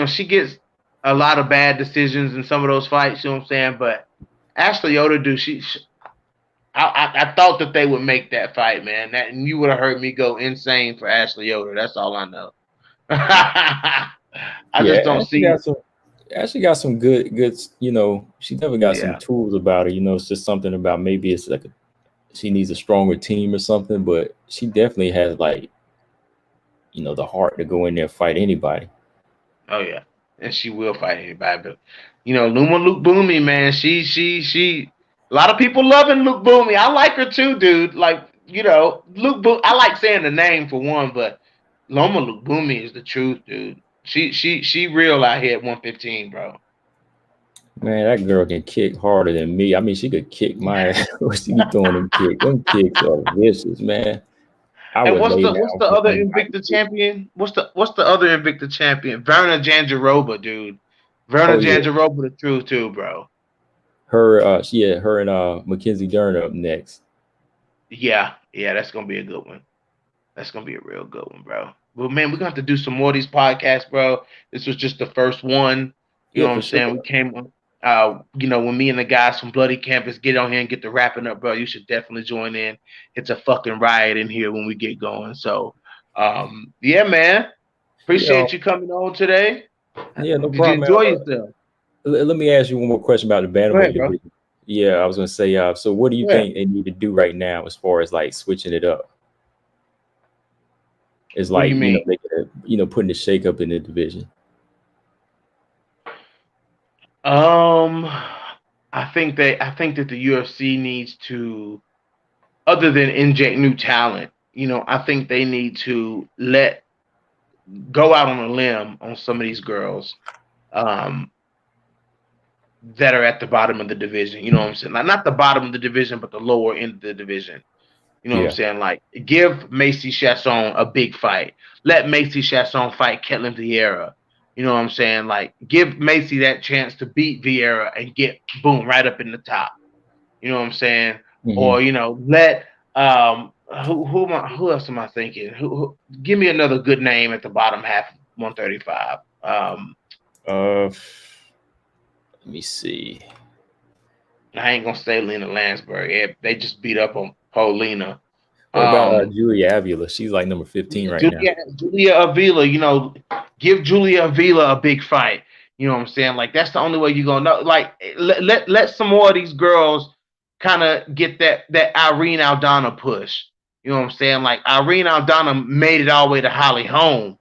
she gets a lot of bad decisions in some of those fights. You know what I'm saying? But Ashley Yoder, dude, I thought that they would make that fight, man. And you would have heard me go insane for Ashley Yoder. That's all I know. I just Yeah, don't see. Ashley got some good. She definitely got some Yeah. tools about her. It's just something about maybe it's like she needs a stronger team or something. But she definitely has like the heart to go in there and fight anybody. Oh yeah, and she will fight anybody. But Luma Luke Boomy, man, she. A lot of people loving Luke Boomy. I like her too, dude. Like Luke Boom. I like saying the name for one, but Loma Luke Boomy is the truth, dude. She real out here at 115, bro. Man, that girl can kick harder than me. I mean, she could kick my ass. She be throwing them kicks. Them kicks are vicious, man. I And would what's lay the down for other them body Invicta kicks. champion? What's the other Invicta champion? Verna Jandiroba, dude. Verna Oh yeah, Jandiroba, the truth too, bro. her and Mackenzie Dern up next. Yeah, that's gonna be a good one. That's gonna be a real good one, bro. Well, man, we're gonna have to do some more of these podcasts, bro. This was just the first one. You know Yeah, what for I'm sure. saying? We came, when me and the guys from Bloody Campus get on here and get the wrapping up, bro, you should definitely join in. It's a fucking riot in here when we get going. So, yeah, man. Yeah, Appreciate you coming on today. yeah, no Did you problem, man. enjoy yourself? Let me ask you one more question about the Go ahead, bantamweight bro. division. Yeah, I was gonna say, so what do you Go ahead. think they need to do right now as far as like switching it up? It's What do like, you mean? making it, putting a shake up in the division. Um, I think that the UFC needs to, other than inject new talent, I think they need to go out on a limb on some of these girls um, that are at the bottom of the division. You know what I'm saying? Like, not the bottom of the division, but the lower end of the division. You know what I'm Yeah. saying? Like, give Macy Chasson a big fight. Let Macy Chasson fight Ketlin Vieira. You know what I'm saying? Like, give Macy that chance to beat Vieira and get boom right up in the top. You know what I'm saying? Hmm. Or let who else am I thinking? Give me another good name at the bottom half of 135. Let me see. I ain't gonna say Lena Lansbury. Yeah, they just beat up on Paulina. What about Um, Julia Avila? She's like number 15 right now. Julia Avila, give Julia Avila a big fight. You know what I'm saying? Like, that's the only way you're gonna know. Like, let some more of these girls kind of get that Irene Aldana push. You know what I'm saying? Like, Irene Aldana made it all the way to Holly Holm.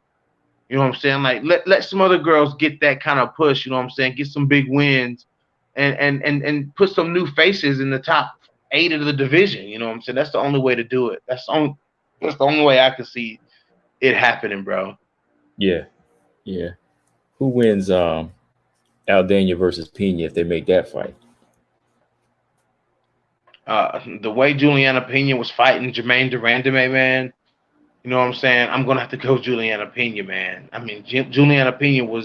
You know what I'm saying? Like, let some other girls get that kind of push. You know what I'm saying? Get some big wins, and put some new faces in the top 8 of the division. You know what I'm saying? That's the only way to do it. That's the only way I can see it happening, bro. Yeah, yeah. Who wins Aldana versus Pena if they make that fight? The way Juliana Pena was fighting Jermaine Durandame, man, you know what I'm saying? I'm gonna have to go Juliana Pena, man. I mean, Juliana Pena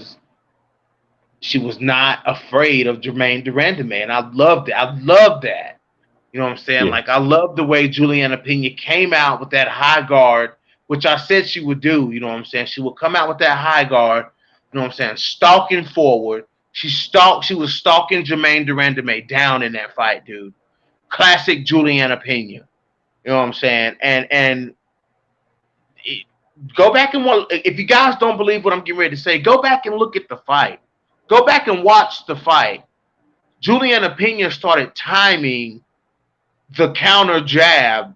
she was not afraid of Jermaine Durandame, and I loved it. I loved that. You know what I'm saying? Yeah. Like, I love the way Juliana Pena came out with that high guard, which I said she would do. You know what I'm saying? She would come out with that high guard. You know what I'm saying? Stalking forward. She was stalking Jermaine Durandame down in that fight, dude. Classic Juliana Pena. You know what I'm saying? And go back and if you guys don't believe what I'm getting ready to say, go back and look at the fight. Go back and watch the fight. Juliana Pena started timing the counter jab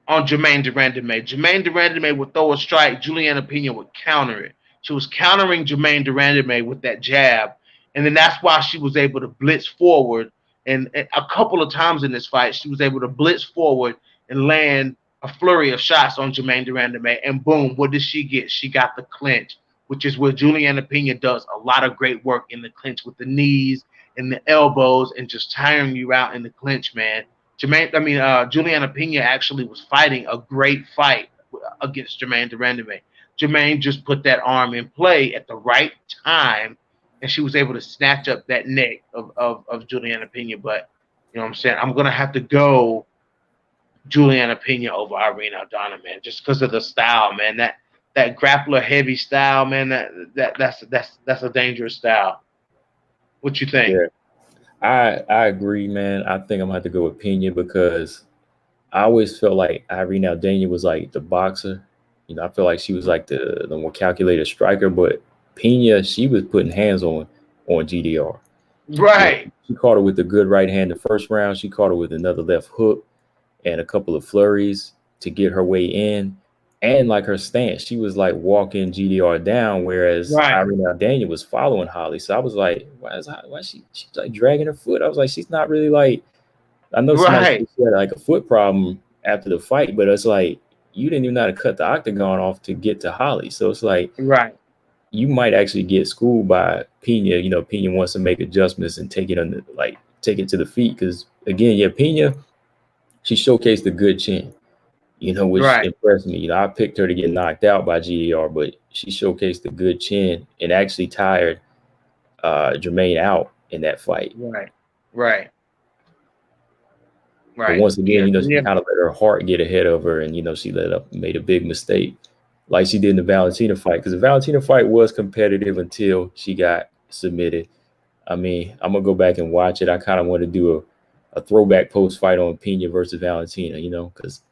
on Jermaine Durandame. Jermaine Durandame would throw a strike. Juliana Pena would counter it. She was countering Jermaine Durandame with that jab. And then that's why she was able to blitz forward. And a couple of times in this fight, she was able to blitz forward and land a flurry of shots on Jermaine Durandame. And boom, what did she get? She got the clinch, which is where Juliana Pena does a lot of great work in the clinch with the knees and the elbows and just tiring you out in the clinch, man. Juliana Pena actually was fighting a great fight against Jermaine Durandame. Jermaine just put that arm in play at the right time, and she was able to snatch up that neck of Juliana Pena. But you know what I'm saying? I'm gonna have to go Juliana Pena over Irene Aldana, man, just because of the style, man. That grappler heavy style, man. That's a dangerous style. What you think? Yeah. I agree, man. I think I'm gonna have to go with Pena because I always felt like Irene Aldana was like the boxer. I feel like she was like the more calculated striker, but Pena, she was putting hands on GDR. Right. She caught her with a good right hand the first round. She caught her with another left hook and a couple of flurries to get her way in. And like her stance, she was like walking GDR down, whereas Right. Irene Aldana was following Holly. So I was like, why she's like dragging her foot? I was like, she's not really like. I know somebody said Right. she had like a foot problem after the fight, but it's like you didn't even know how to cut the octagon off to get to Holly. So it's like Right. you might actually get schooled by Pena. Pena wants to make adjustments and take it to the feet because again, yeah, Pena, she showcased a good chin. Which Right. impressed me. I picked her to get knocked out by GDR, but she showcased a good chin and actually tired Jermaine out in that fight. Right. Right. But Right. once Yeah. again, she kind of let her heart get ahead of her, and she made a big mistake. like she did in the Valentina fight, because the Valentina fight was competitive until she got submitted. I mean, I'm gonna go back and watch it. I kind of want to do a throwback post fight on Pena versus Valentina, because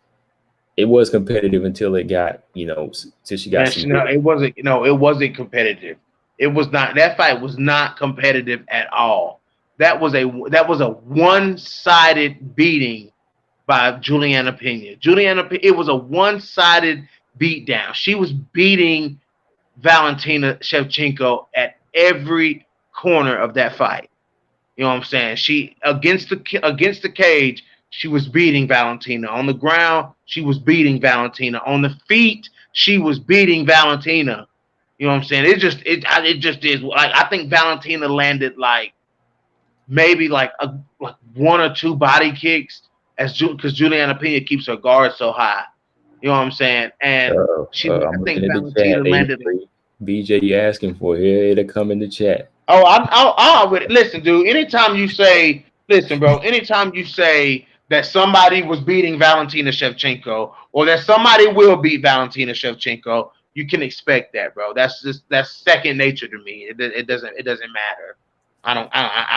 it was competitive until it got, till she got Man, submitted. no, it wasn't. No, it wasn't competitive. It was not. That fight was not competitive at all. That was a one-sided beating by Juliana Pena. It was a one-sided beatdown. She was beating Valentina Shevchenko at every corner of that fight. You know what I'm saying? She against the cage, she was beating Valentina. On the ground, she was beating Valentina. On the feet, she was beating Valentina. You know what I'm saying? It just is. Like, I think Valentina landed like maybe like one or two body kicks because Juliana Pena keeps her guard so high. You know what I'm saying? And I I'm think looking at the Valentina chat. landed. BJ, you asking for here? It'll come in the chat. Oh, I would listen, dude. Listen, bro. Anytime you say that somebody was beating Valentina Shevchenko or that somebody will beat Valentina Shevchenko, you can expect that, bro. That's second nature to me. It doesn't matter. I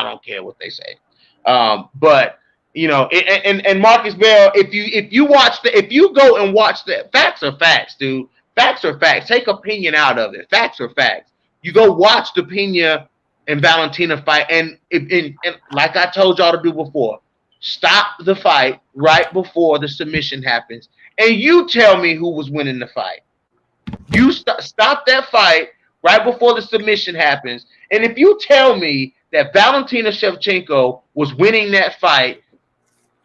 don't care what they say. But and Marcus Bell, if you go and watch the facts are facts, dude. Facts are facts. Take opinion out of it. Facts are facts. You go watch the Pena and Valentina fight, and like I told y'all to do before, stop the fight right before the submission happens, and you tell me who was winning the fight. You stop that fight right before the submission happens, and if you tell me that Valentina Shevchenko was winning that fight,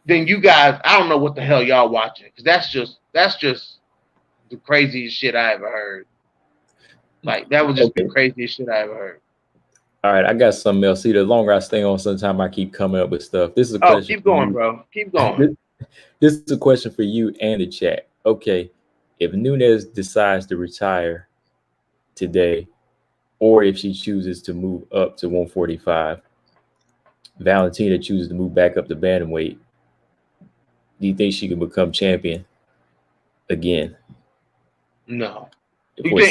then you guys, I don't know what the hell y'all watching, because that's just the craziest shit I ever heard. Like, that was just the craziest shit I ever heard. All right, I got something else. See, the longer I stay on, sometimes I keep coming up with stuff. This is a question. Keep going, bro. Keep going. This is a question for you and the chat. Okay, if Nunes decides to retire today, or if she chooses to move up to 145, Valentina chooses to move back up to bantamweight, do you think she can become champion again? No. You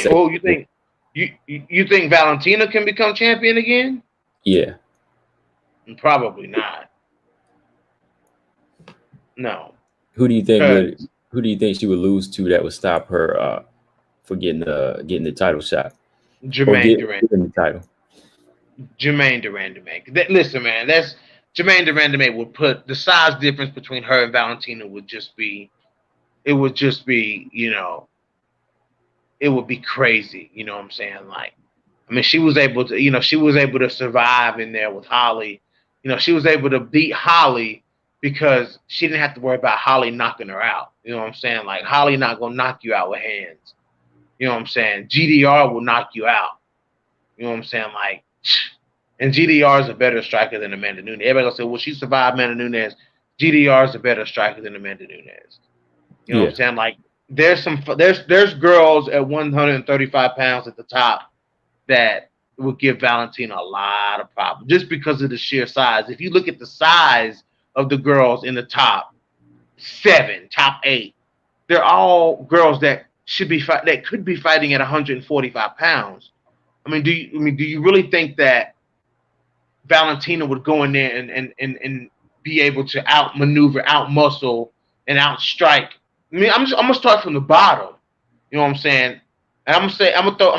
think Valentina can become champion again? Yeah. Probably not. No. Who do you think she would lose to that would stop her for getting the title shot? Jermaine Durand. The title. Jermaine Durand. Listen, man, that's Jermaine Durand would put the size difference between her and Valentina would just be it would be crazy, you know what I'm saying? Like, I mean, she was able to survive in there with Holly. She was able to beat Holly because she didn't have to worry about Holly knocking her out. You know what I'm saying? Like, Holly not gonna knock you out with hands. You know what I'm saying? GDR will knock you out. You know what I'm saying? Like, and GDR is a better striker than Amanda Nunes. Everybody gonna say, well, she survived Amanda Nunes. GDR is a better striker than Amanda Nunes. You know what I'm saying? Like, there's girls at 135 pounds at the top that would give Valentina a lot of problems just because of the sheer size. If you look at the size of the girls in the top 7, top 8, they're all girls that could be fighting at 145 pounds. I mean, do you really think that Valentina would go in there and be able to outmaneuver, outmuscle, and outstrike? I mean, I'm gonna start from the bottom. You know what I'm saying? And I'm gonna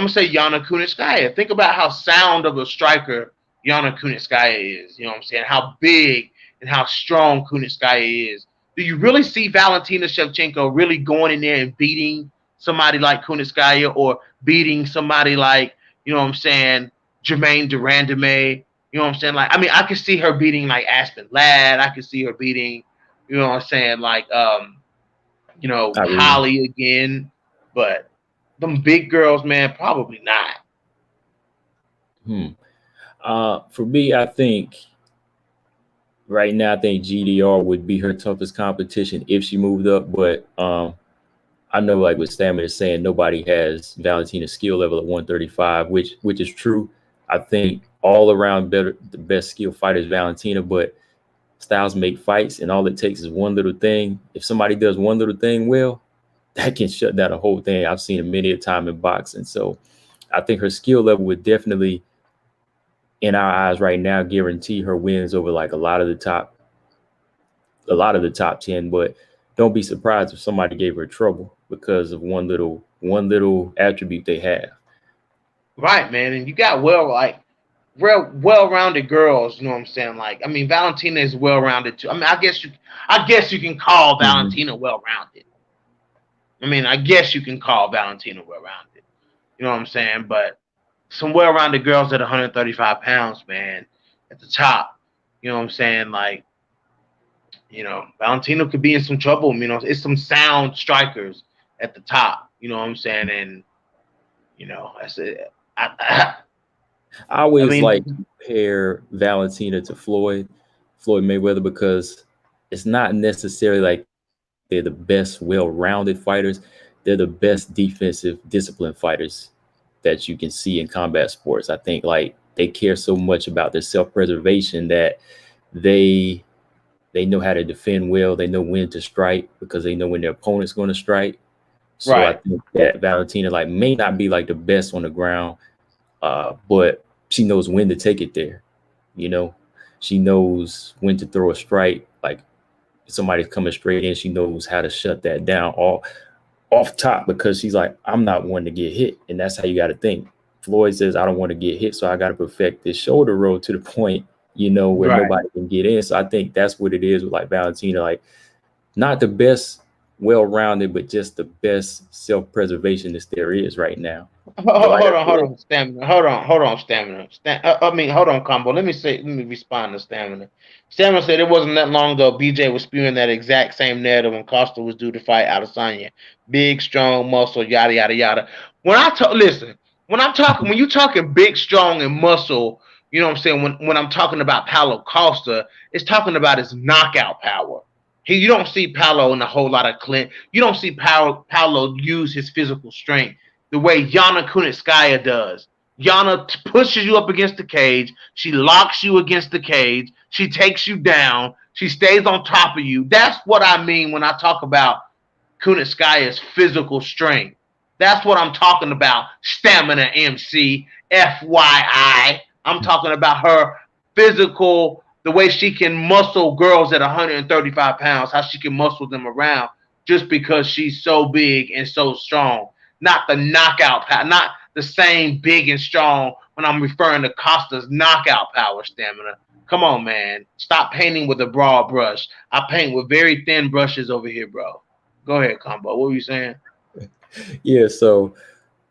say Yana Kunitskaya. Think about how sound of a striker Yana Kunitskaya is. You know what I'm saying? How big and how strong Kunitskaya is. Do you really see Valentina Shevchenko really going in there and beating somebody like Kunitskaya or beating somebody like, you know what I'm saying, Jermaine Durandame? You know what I'm saying? Like, I mean, I could see her beating like Aspen Ladd. I could see her beating, you know what I'm saying, like Holly again. But them big girls, man, probably not. For me, I think right now, I think GDR would be her toughest competition if she moved up. But I know, like what Stamina is saying, nobody has Valentina's skill level at 135, which is true. I think all around the best skill fighter is Valentina, but styles make fights, and all it takes is one little thing. If somebody does one little thing well, that can shut down a whole thing. I've seen it many a time in boxing. So I think her skill level would definitely, in our eyes right now, guarantee her wins over like a lot of the top 10. But don't be surprised if somebody gave her trouble because of one little attribute they have. Right, man. And you got well-rounded girls, you know what I'm saying? Like, I mean, Valentina is well-rounded too. I mean, I guess you can call Valentina well-rounded. I mean, I guess you can call Valentina well-rounded. You know what I'm saying? But some well-rounded girls at 135 pounds, man, at the top. You know what I'm saying? Like, Valentina could be in some trouble. It's some sound strikers at the top. You know what I'm saying? And that's it. I always like to compare Valentina to Floyd Mayweather, because it's not necessarily like they're the best well-rounded fighters. They're the best defensive disciplined fighters that you can see in combat sports. I think like they care so much about their self-preservation that they know how to defend well. They know when to strike because they know when their opponent's going to strike. So right. I think that Valentina like may not be like the best on the ground, but she knows when to take it there. She knows when to throw a strike. Like if somebody's coming straight in, she knows how to shut that down all off top, because she's like, I'm not one to get hit. And that's how you got to think. Floyd says, I don't want to get hit, so I got to perfect this shoulder roll to the point, where nobody can get in. So I think that's what it is with like Valentina, like not the best well-rounded, but just the best self-preservationist there is right now. Hold on, Stamina. Hold on, Stamina. Hold on, Combo. Let me respond to Stamina. Stamina said it wasn't that long ago BJ was spewing that exact same narrative when Costa was due to fight Adesanya. Big, strong, muscle, yada, yada, yada. When you talking big, strong, and muscle, you know what I'm saying? When I'm talking about Paulo Costa, it's talking about his knockout power. You don't see Paulo in a whole lot of Clint. You don't see Paulo use his physical strength the way Yana Kunitskaya does. Yana pushes you up against the cage. She locks you against the cage. She takes you down. She stays on top of you. That's what I mean when I talk about Kunitskaya's physical strength. That's what I'm talking about. Stamina MC, FYI. I'm talking about her physical, the way she can muscle girls at 135 pounds, how she can muscle them around just because she's so big and so strong. Not the knockout power, not the same big and strong when I'm referring to Costa's knockout power, Stamina. Come on, man. Stop painting with a broad brush. I paint with very thin brushes over here, bro. Go ahead, Combo. What were you saying? Yeah, so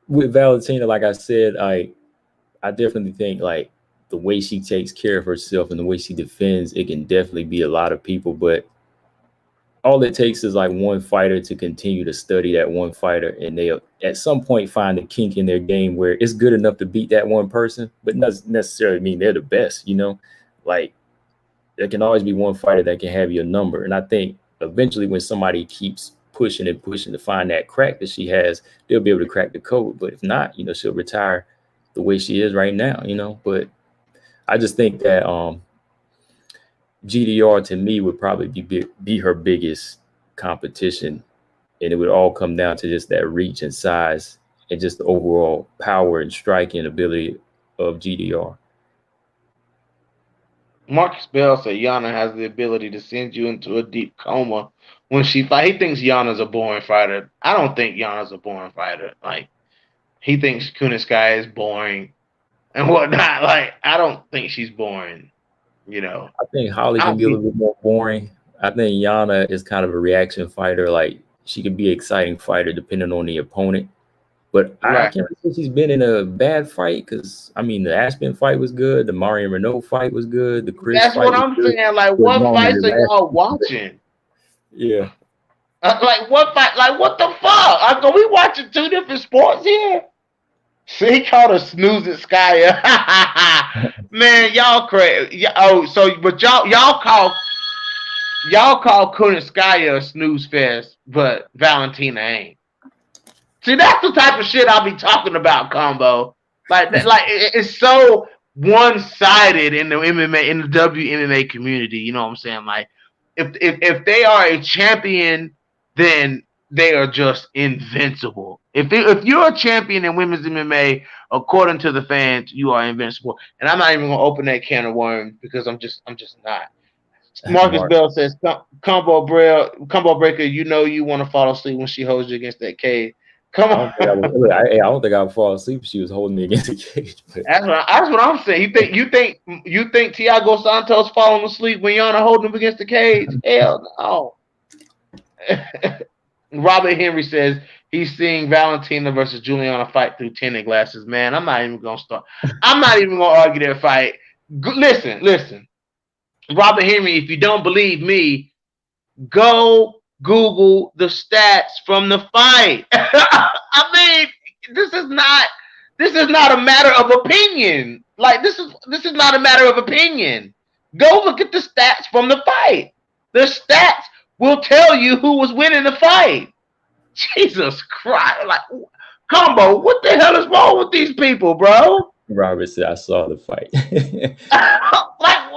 with Valentina, like I said, I definitely think like the way she takes care of herself and the way she defends, it can definitely be a lot of people, but all it takes is like one fighter to continue to study that one fighter, and they'll at some point find a kink in their game where it's good enough to beat that one person, but doesn't necessarily mean they're the best, Like there can always be one fighter that can have your number. And I think eventually when somebody keeps pushing and pushing to find that crack that she has, they'll be able to crack the code. But if not, she'll retire the way she is right now, But I just think that GDR to me would probably be her biggest competition, and it would all come down to just that reach and size and just the overall power and striking ability of GDR. Marcus Bell said Yana has the ability to send you into a deep coma when she fights. He thinks Yana's a boring fighter. I don't think Yana's a boring fighter. Like, he thinks Kunitskaya is boring and whatnot. Like, I don't think she's boring. I think Holly can be a little bit more boring. I think Yana is kind of a reaction fighter. Like, she can be an exciting fighter depending on the opponent. But I can't say she's been in a bad fight, because the Aspen fight was good, the Marion Renault fight was good, the Chris That's fight what I'm saying. Like, what fights are y'all watching? Yeah. Like, what fight? Like, what the fuck? Are we watching two different sports here? See, he called her snoozing Skyer. Man, y'all crazy. But y'all call Kunitskaya a snooze fest, but Valentina ain't. See, that's the type of shit I'll be talking about, Combo. Like it's so one-sided in the MMA, in the WMMA community. You know what I'm saying? Like, if they are a champion, then they are just invincible. If you're a champion in women's MMA, according to the fans, you are invincible. And I'm not even gonna open that can of worms because I'm just not. Marcus Bell says, Combo Breaker, you know you want to fall asleep when she holds you against that cage. Come on. I don't think I would fall asleep if she was holding me against the cage. That's what I'm saying. You think Thiago Santos falling asleep when Yana holding him against the cage? Hell no. Robert Henry says he's seeing Valentina versus Juliana fight through tinted glasses. Man, I'm not even gonna start. I'm not even gonna argue that fight. Listen. Robert Henry, if you don't believe me, go Google the stats from the fight. I mean, this is not a matter of opinion. Like this is not a matter of opinion. Go look at the stats from the fight. The stats will tell you who was winning the fight. Jesus Christ! Like, Combo, what the hell is wrong with these people, bro? Robert said, "I saw the fight." Like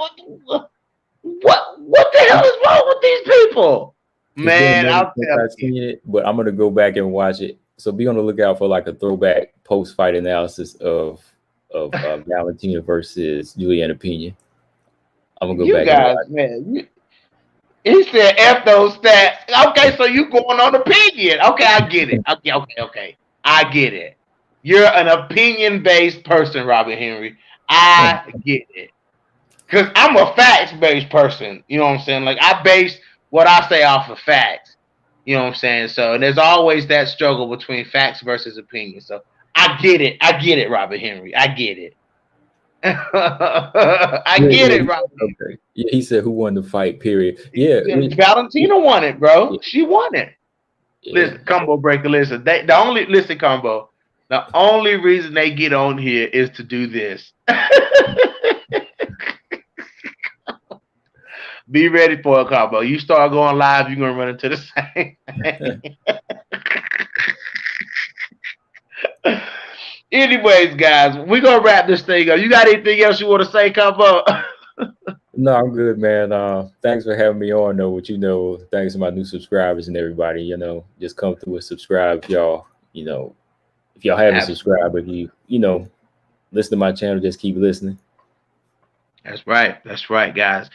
what the hell is wrong with these people? Man, I'll tell you. But I'm gonna go back and watch it. So be on the lookout for like a throwback post-fight analysis of Valentina versus Juliana Pena. I'm gonna go back. Guys, man, he said F those stats. Okay, so you going on opinion. Okay, I get it. Okay. I get it. You're an opinion-based person, Robert Henry. I get it. Because I'm a facts-based person. You know what I'm saying? Like, I base what I say off of facts. You know what I'm saying? So there's always that struggle between facts versus opinion. So I get it. I get it, Robert Henry. I get it. I get it, Robert. Okay. Yeah, he said who won the fight, period. Yeah. Valentina won it, bro. Yeah. She won it. Yeah. Listen, Combo Breaker, listen. Combo. The only reason they get on here is to do this. Be ready for a Combo. You start going live, you're gonna run into the same thing. Anyways, guys, we're gonna wrap this thing up. You got anything else you want to say, Combo? No, I'm good, man. Thanks for having me on, though. Thanks to my new subscribers and everybody. Just come through and subscribe, y'all. If y'all haven't subscribed, if you listen to my channel, just keep listening. That's right, guys.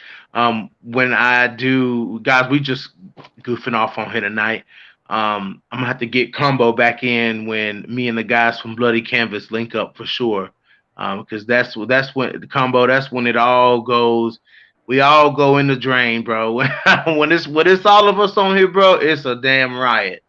When I do, guys, we just goofing off on here tonight. I'm gonna have to get Combo back in when me and the guys from Bloody Canvas link up for sure. Because that's when the Combo. That's when it all goes. We all go in the drain, bro. when it's all of us on here, bro, it's a damn riot.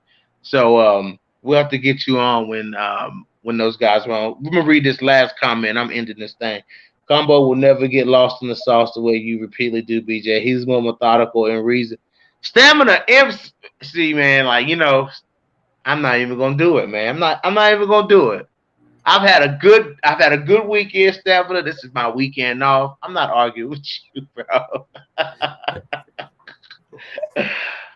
So we'll have to get you on when those guys are on. Let me read this last comment. I'm ending this thing. Combo will never get lost in the sauce the way you repeatedly do, BJ. He's more methodical and reason. Stamina MC, man, I'm not even gonna do it, man. I'm not even gonna do it. I've had a good weekend, Stamina. This is my weekend off. I'm not arguing with you, bro.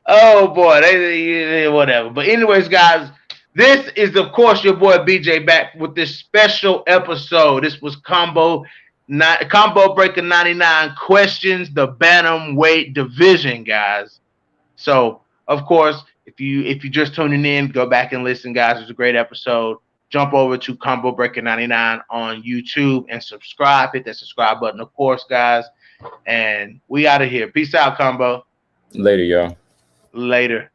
Oh boy, they whatever. But anyways, guys, this is of course your boy BJ back with this special episode. This was Combo Breaker 99 questions the Bantamweight division, guys. So of course, if you just tuning in, go back and listen, guys. It was a great episode. Jump over to Combo Breaker 99 on YouTube and subscribe. Hit that subscribe button, of course, guys. And we out of here. Peace out, Combo. Later, y'all. Later.